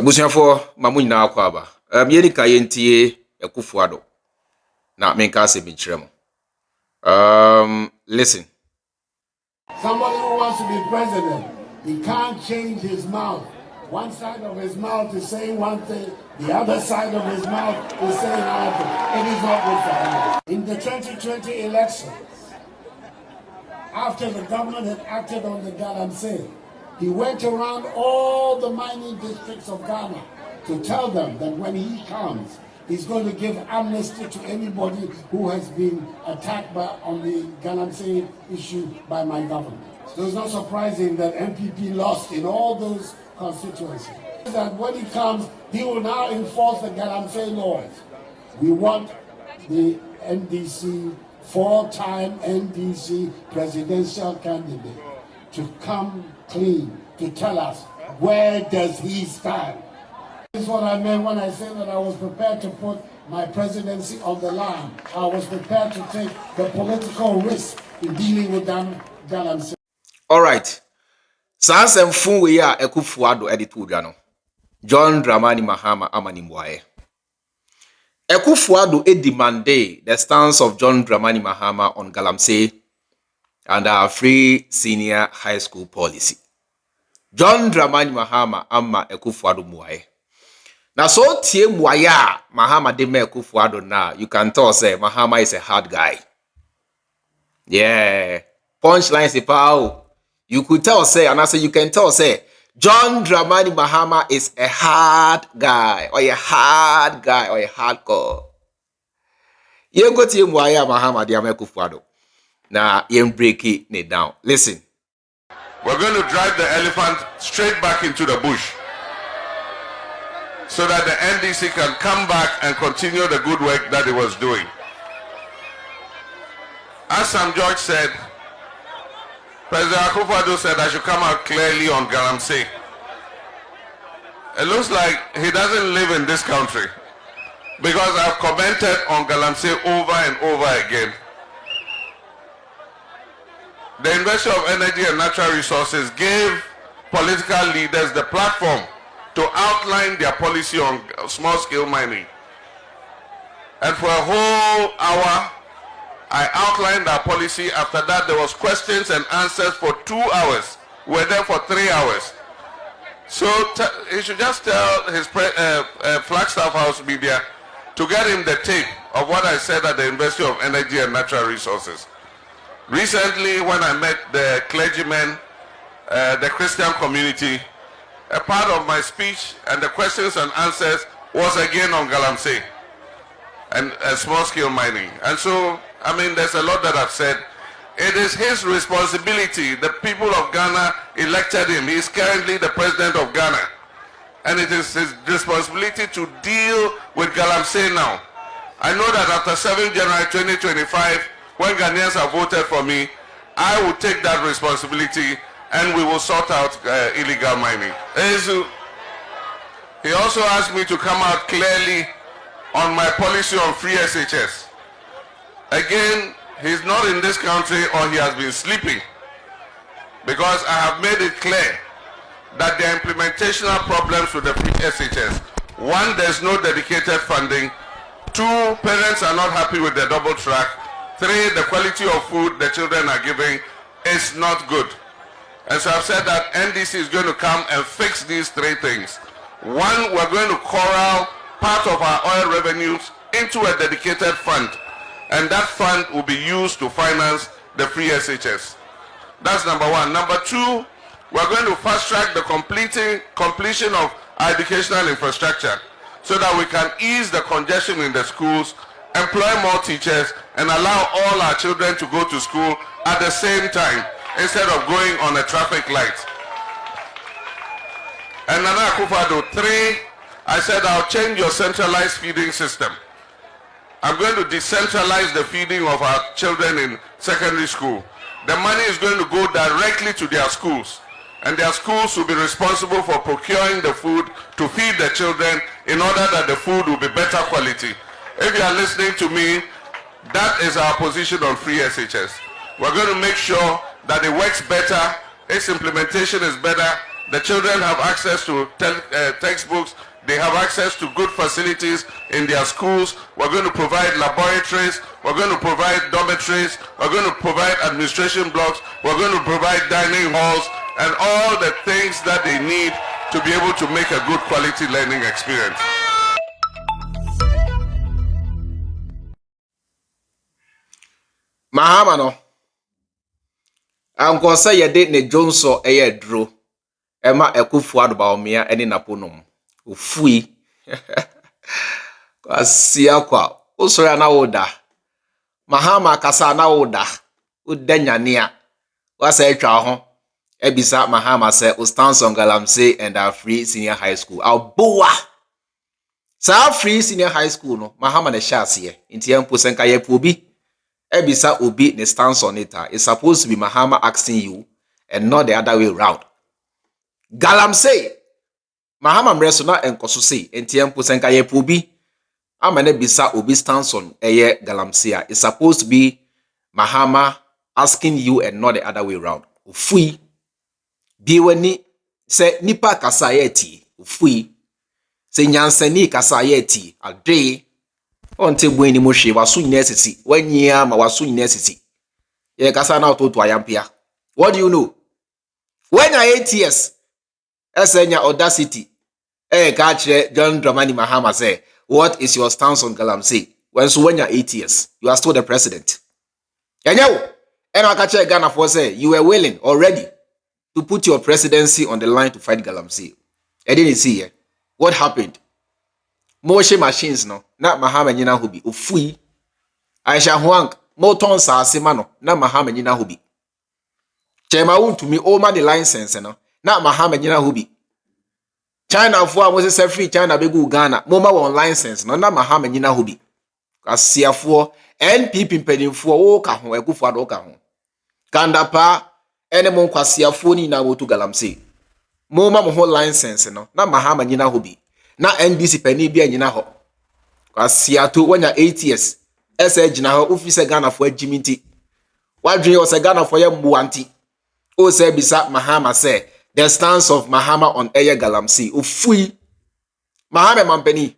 Abusuafo mamu nyina akwa aba. Yeni ka yentie Akufo Addo. Na menka se binchirem. Listen. Somebody who wants to be president, he can't change his mouth. One side of his mouth is saying one thing, the other side of his mouth is saying another thing. It is not good for him. In the 2020 elections, after the government had acted on the galamsey, he went around all the mining districts of Ghana to tell them that when he comes, he's going to give amnesty to anybody who has been attacked on the galamsey issue by my government. So it's not surprising that MPP lost in all those constituencies. That when he comes, he will now enforce the galamsey laws. We want the NDC, four-time NDC presidential candidate, to come clean, to tell us where does he stand. This is what I meant when I said that I was prepared to put my presidency on the line. I was prepared to take the political risk in dealing with them galamsey. All right. Sans mfun we ya Akufo Addo editu no. John Dramani Mahama amani mwae. Akufo Addo demanded the stance of John Dramani Mahama on galamsey and our free senior high school policy. John Dramani Mahama ama Akufo Addo mwae. Now so tie mwaya Mahama de me Akufo Addo now, you can tell say Mahama is a hard guy. Yeah. Punchline is pow. You could tell say, and I say you can tell say, John Dramani Mahama is a hard guy, or a hard guy, or a hardcore. You go to him why Mahama de Akufo Addo. Now you break it down. Listen. We're going to drive the elephant straight back into the bush, so that the NDC can come back and continue the good work that it was doing. As Sam George said, President Akufo Addo said I should come out clearly on galamsey. It looks like he doesn't live in this country, because I've commented on galamsey over and over again. The Ministry of Energy and Natural Resources gave political leaders the platform to outline their policy on small-scale mining. And for a whole hour, I outlined our policy. After that, there was questions and answers for 2 hours. We were there for 3 hours. So he should just tell his Flagstaff House media to get him the tape of what I said at the University of Energy and Natural Resources. Recently, when I met the clergymen, the Christian community, a part of my speech and the questions and answers was again on galamsey and small-scale mining. And so, I mean, there's a lot that I've said. It is his responsibility. The people of Ghana elected him. He is currently the president of Ghana. And it is his responsibility to deal with galamsey now. I know that after 7 January 2025, when Ghanaians have voted for me, I will take that responsibility and we will sort out illegal mining. He also asked me to come out clearly on my policy on free SHS. Again, he's not in this country or he has been sleeping, because I have made it clear that there are implementational problems with the free SHS. One, there's no dedicated funding. Two, parents are not happy with the double track. Three, the quality of food the children are giving is not good. And so I've said that NDC is going to come and fix these three things. One, we're going to corral part of our oil revenues into a dedicated fund, and that fund will be used to finance the free SHS. That's number one. Number two, we're going to fast track the completion of our educational infrastructure so that we can ease the congestion in the schools, employ more teachers, and allow all our children to go to school at the same time instead of going on a traffic light. And Nana Akufo Addo, three, I said I'll change your centralized feeding system. I'm going to decentralize the feeding of our children in secondary school. The money is going to go directly to their schools, and their schools will be responsible for procuring the food to feed the children in order that the food will be better quality. If you are listening to me, that is our position on free SHS. We're going to make sure that it works better, its implementation is better, The children have access to textbooks. They have access to good facilities in their schools. We're going to provide laboratories. We're going to provide dormitories. We're going to provide administration blocks. We're going to provide dining halls and all the things that they need to be able to make a good quality learning experience. Mahama no. Anko say yede ne Jonso eye dro. Ema Akufo Addo ba omia ene naponom. Ofui. Kwasia kwa. Osori na woda. Mahama kasa na woda. Udanyania. Wasa etwa ho. Ebisa Mahama say o stands on Galamsey and our free senior high school. Aboa. Sa free senior high school no. Mahama na shase. Inti yampo senka yepo obi. Ebisa obi ne stance on it. It's supposed to be Mahama asking you and not the other way around. Galamsey. Mahama mreso na enkoso say entiempo senka yepo obi. Amane bisa obi stance on eye Galamsey. It's supposed to be Mahama asking you and not the other way around. Ufui. Biweni se nipa kasa yeti. Ufui. Se nyansani kasa yeti. Ade. Onte bweni moshe wasu university. Wanyia ma wasu university. Ye kasa na ototo ayampia. What do you know? When you're 8 years, esenya audacity. Catch John Dramani Mahama say, what is your stance on Galamsey? When you're 8 years, you are still the president. And I catch Ghana for say you were willing already to put your presidency on the line to fight Galamsey. I didn't see here. What happened? Moshe machines no, na Mahama nyina hobi. Ufui. Aisha Huang, moton sa asema no, na Mahama nyina hobi. Chema untumi oma the license no, na Mahama nyina hobi. China for was say free China begu Ghana, moma won license no, na Mahama nyina hobi. Kasiafo NPP mpanyimfo wo ka ho Akufo Addo ka ho. Kandapa ene mon kwasiafo ni na wotu Galamsey. Moma mo ho license no, na Mahama nyina hobi. Na NDC pani bia nyina ho. Kwasiato wanya 8 years. Ese gyina ho office Ghana for agiminti. Wadwen o se Ghana for ye mbuanti. O se bisa Mahama say the stance of Mahama on eye Galamsey. Ofui. Mahama mampani.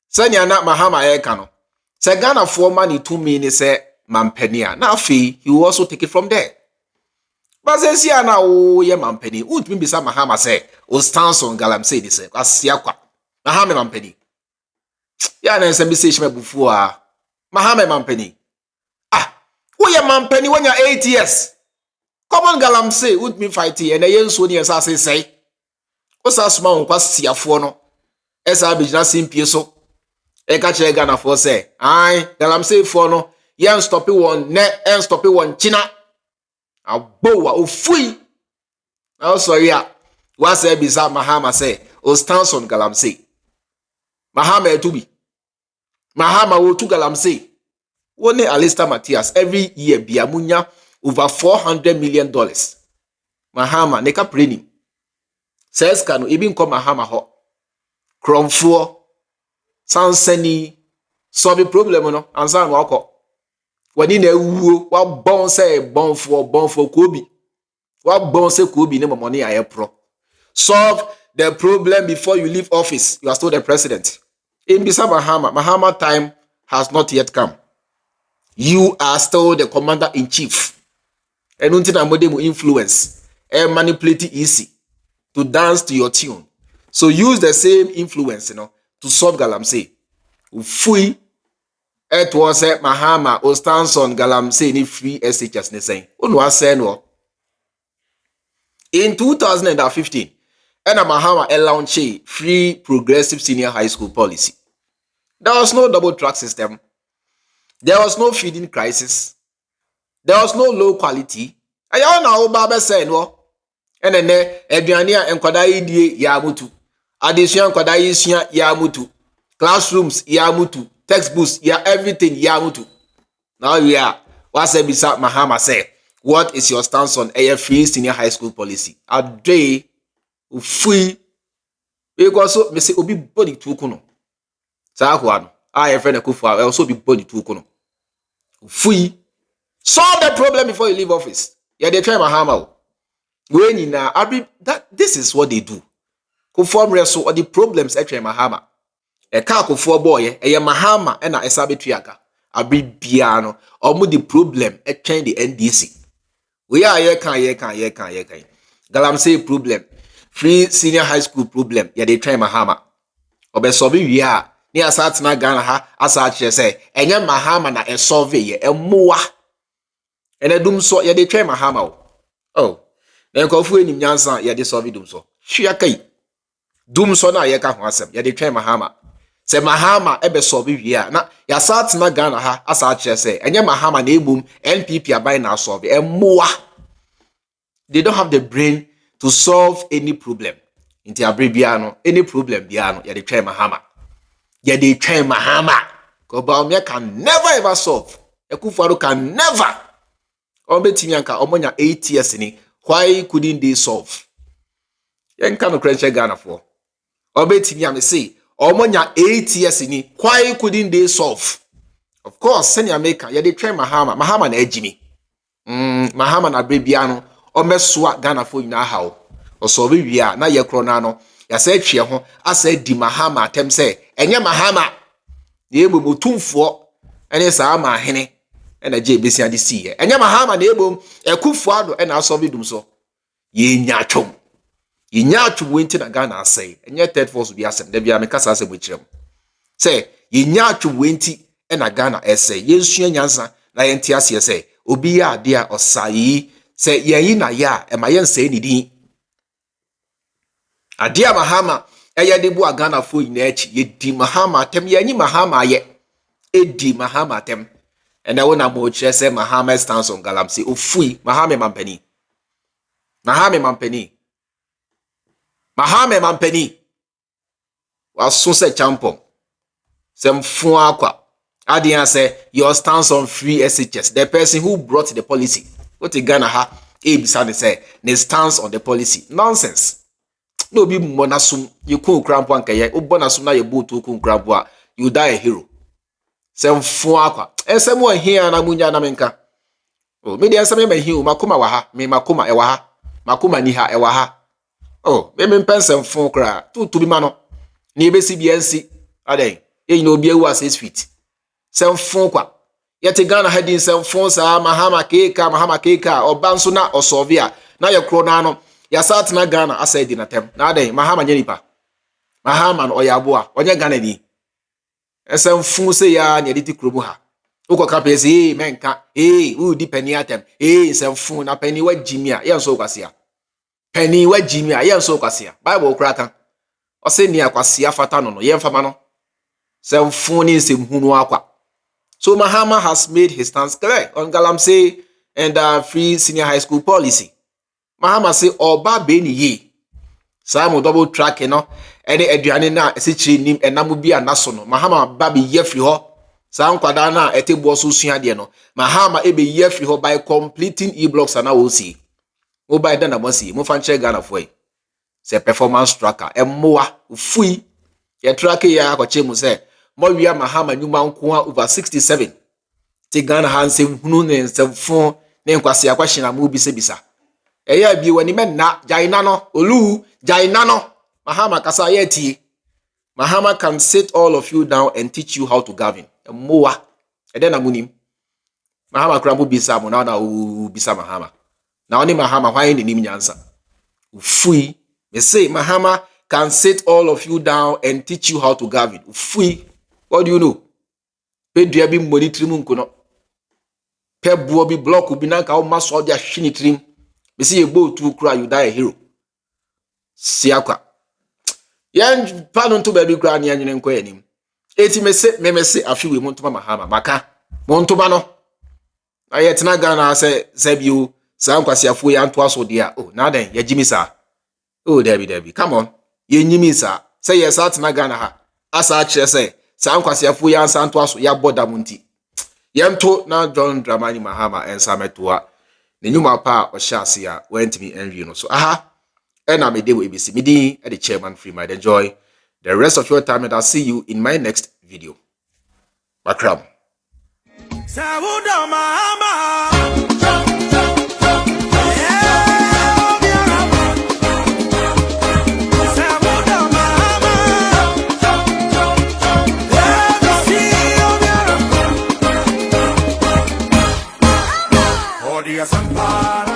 Sanya na Mahama eka no. Se Ghana for money 2 million say mampania. Na afi he will also take it from there. But say na o ye mampani. Utumi bisa Mahama say o stance on Galamsey this say kwasia kwa. Mahama mampani. Ya na nsem bi say shime bufu a. Mahama mampani. Who ye mampani when you're 8 years? Come on Galamsey utumi fight and ye nso ni esa say. O sa suma on kwasiafo no. Esa abijina simpie so. Eka che Ghana for say, Galamsey for no, yen stop it one net and stop it one china. A boa ufui. Oh sorry ya. What say bisa Mahama say, o stance on Galamsey. Mahama etubi. Mahama wo to Galamsey. One Alistair Matthias every year biamunya over $400 million. Mahama neka preni. Says kanu even come Mahama ho. Kromfo. Sansani solve problem no ansa no akọ wani na ewuo wa bon say bon for kobi wa bon say kobi ne money aye pro solve the problem before you leave office. You are still the president. In bisa Mahama time has not yet come. You are still the commander in chief and until na modem influence and manipulate easy to dance to your tune. So use the same influence to solve Galamsey. Ufui it was Mahama o stance on Galamsey ni free SHS ne saying. Unwa say no. In 2015, Mahama launched free progressive senior high school policy. There was no double track system. There was no feeding crisis. There was no low quality. Ayaw na o baba say no. Enene eduane a enkwada idie ya mutu. Adesua enkwada yesua ya mutu. Classrooms ya mutu. Textbooks ya everything ya mutu. Now yeah, what's bisa Mahama say? What is your stance on free senior high school policy? A day free because so me say obi body to kuno. Sa ko ano. Friend Akufo also be body to kuno. Free solve the problem before you leave office. Yeah, they try Mahama. When in that this is what they do. Conform reso or the problems etwe Mahama. E ka Akufo boy e Mahama e na esabe tuaka. Abi bia no omo the problem etwen the NDC. We are ye kan. Galamsey problem. Free senior high school problem. Ya dey try Mahama. Obe solve wi a ni asat na Ghana ha asa kire say enye Mahama na e solve ye emoa. Ene dum so ya dey try Mahama o. Oh. Na nkofu enim nyansa ya dey solve dum so. Hwia kai. Dum so na ye ka ho asem. Ya dey try Mahama. Se Mahama ebe solve wi a na ya asat na Ghana ha asa kire say enye Mahama na ebum NPP abai na solve emoa. They don't have the brain to solve any problem. Inti abrebiano, any problem biano, ya dey try Mahama. Ya dey try Mahama. Kobaumia can never ever solve. Akufo Addo can never. Obetimi anka omonya 8 years ni. Why couldn't they solve? Yen kanu krenche Ghana for. Obetimi am say omonya 8 years ni. Why couldn't they solve? Of course, senior maker, ya dey try Mahama. Mahama na ejimi. Mahama na abrebiano. Omeswa Ghana for ina how. Osobe wia na ye krona no. Ya say twe ho asa di Mahama atem say enye Mahama. Ye ebo motumfo ene sa ma hene ena je besia de sie. Enye Mahama na ebo Akufo Addo ena asobe dum so. Ye nya atwom. Ye nya atwom wenti na Ghana asai. Enye third force bi asem. Da bia me kasa asem wechirem. Say ye nya atwom wenti ena Ghana asai. Ye nsua nyansa na ye ntia se say obi ya ade a osai. Say ye na ya ema ye nsai ni din. Adia Mahama eye de bu Ghana fo ina echi ye di Mahama tem ye nyi Mahama ye edi Mahama tem and I wanna mo kire say Mahama stands on galamsey ofui Mahama mampeni wa so se champion sem fun akwa adia say your stance on free SHS the person who brought the policy what Ghana ha ebisa say ne stance on the policy nonsense. No be monasum you kun krampo ankaye obonasum na ye botu kun krampo a you die a hero sem fun akwa esem wo hia na munya na menka oh me dey esem me hiu makoma wa ha me makoma e wa ha makoma ni ha e wa ha oh me pensem fun kra tutu bi ma no na ebesi bi ensi adai ye no bi ewu 6 feet sem fun kwa yete Ghana heading sem fun sa Mahama keka obanso na osovia na ye kro na no ya sat na Ghana asa di na tem na adai Mahama nyenipa Mahama no oyaboa onye Ghana ni esem fun se ya nya diti krobu ha ukoka pesi menka u di peni atem esem fun na peni wa jimia ye nso kwasia peni wa jimia ye nso kwasia Bible kra kan o se ni akwasia fata no ye mfama no sem fun ni nsem hunu akwa. So Mahama has made his stance clear on galamsey and free senior high school policy. Mahama say oba be ni ye sa mo double track no ene aduane na esichi nim enam bi anaso no Mahama ba be ye free ho sa nkwada na etebo so sua de no Mahama e be ye free ho by completing e-blocks na wo si wo by da na mo si mo fan che Ghana for yi say performance tracker emoa fui ye track ya akwache mu say mo wia Mahama nyuma nko over 67 ti Ghana hansem hunu ne nsefo ne nkwase akwahye na mo bi se bisa eya bi wani menna jaina no olu jaina no Mahama kasa yeti Mahama can sit all of you down and teach you how to govern moa ede na munim Mahama krambo bisa mo na bisa Mahama na oni Mahama hwan ni nim nyansa ufui me say Mahama can sit all of you down and teach you how to govern ufui what do you know pedua bi monitrim nko pe buo bi block bi na ka o maso dia hwini trim me say ebo tu kra you die a hero siakwa yan panu to baby kra na yanwene nko yanim eti me say afiwe montoma Mahama maka montoma no ayetena Ghana say biu sa nkwasiafo ya nto aso dia oh na den ya jimi sa oh debi come on ye nyimi sa say yes atena Ghana ha asa kire say sa nkwasiafo ya nsa nto aso ya boda munti yento na John Dramani Mahama ensa metoa ne nyuma pa o hyase ya wentimi enwie no so aha ena me dey we ABC me di the chairman Freemind. Enjoy the rest of your time and I'll see you in my next video. Makram. the Asampara.